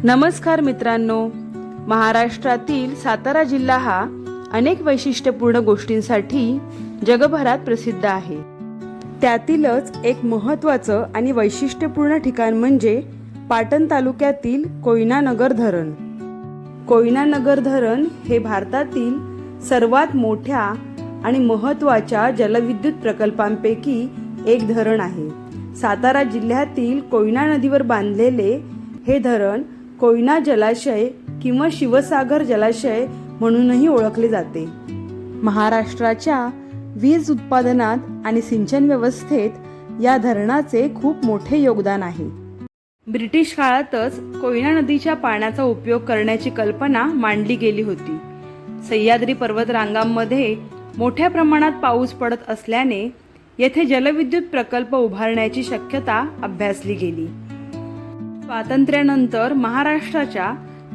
नमस्कार मित्रांनो, महाराष्ट्रातील सातारा जिल्हा हा अनेक वैशिष्ट्यपूर्ण गोष्टींसाठी जगभरात प्रसिद्ध आहे। त्यातीलच एक महत्त्वाचं आणि वैशिष्ट्यपूर्ण ठिकाण म्हणजे पाटण तालुक्यातील कोयना नगर धरण। कोयना नगर धरण हे भारतातील सर्वात मोठ्या आणि महत्त्वाच्या जलविद्युत प्रकल्पांपैकी एक धरण आहे। सातारा जिल्ह्यातील कोयना नदीवर बांधलेले हे धरण कोयना जलाशय किंवा शिवसागर जलाशय म्हणूनही ओळखले जाते। महाराष्ट्राच्या वीज उत्पादनात आणि सिंचन व्यवस्थेत या धरणाचे खूप मोठे योगदान आहे। ब्रिटिश काळातच कोयना नदीच्या पाण्याचा उपयोग करण्याची कल्पना मांडली गेली होती। सह्याद्री पर्वतरांगांमध्ये मोठ्या प्रमाणात पाऊस पडत असल्याने येथे जलविद्युत प्रकल्प उभारण्याची शक्यता अभ्यासली गेली। स्वातंत्र्यानंतर महाराष्ट्राच्या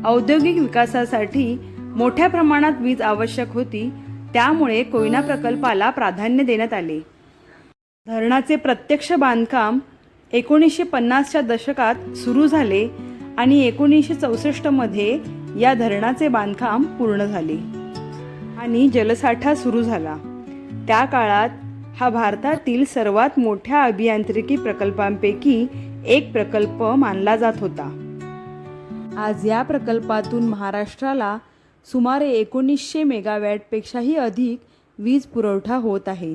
औद्योगिक विकासासाठी मोठ्या प्रमाणात वीज आवश्यक होती, त्यामुळे कोयना प्रकल्पाला प्राधान्य देण्यात आले। धरणाचे प्रत्यक्ष बांधकाम 1950च्या दशकात सुरू झाले आणि 1964 मध्ये या धरणाचे बांधकाम पूर्ण झाले आणि जलसाठा सुरू झाला। त्या काळात हा भारतातील सर्वात मोठ्या अभियांत्रिकी प्रकल्पांपैकी एक प्रकल्प मानला जात होता। आज या प्रकल्पातून महाराष्ट्राला सुमारे 1900 मेगावॅटपेक्षाही अधिक वीज पुरवठा होत आहे।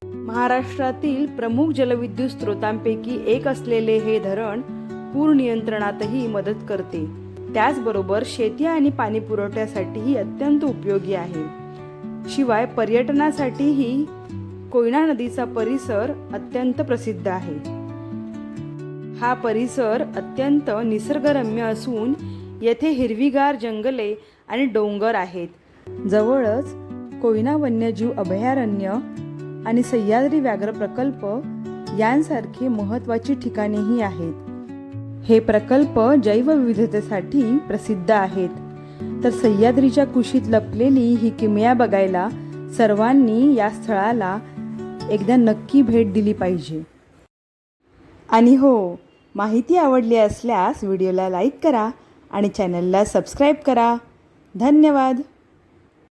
महाराष्ट्रातील प्रमुख जलविद्युत स्रोतांपैकी एक असलेले हे धरण पूर नियंत्रणातही मदत करते। त्याचबरोबर शेती आणि पाणी पुरवठ्यासाठीही अत्यंत उपयोगी आहे। शिवाय पर्यटनासाठीही कोयना नदीचा परिसर अत्यंत प्रसिद्ध आहे। हा परिसर अत्यंत निसर्गरम्य असून येथे हिरवीगार जंगले आणि डोंगर आहेत। जवळच कोयना वन्यजीव अभयारण्य आणि सह्याद्री व्याघ्र प्रकल्प यांसारखी महत्त्वाची ठिकाणेही आहेत। हे प्रकल्प जैवविविधतेसाठी प्रसिद्ध आहेत, तर सह्याद्रीच्या कुशीत लपलेली ही किमया बघायला सर्वांनी या स्थळाला एकदा नक्की भेट दिली पाहिजे। आणि हो, माहिती आवडली असल्यास व्हिडिओला लाईक करा आणि चॅनलला सबस्क्राईब करा। धन्यवाद।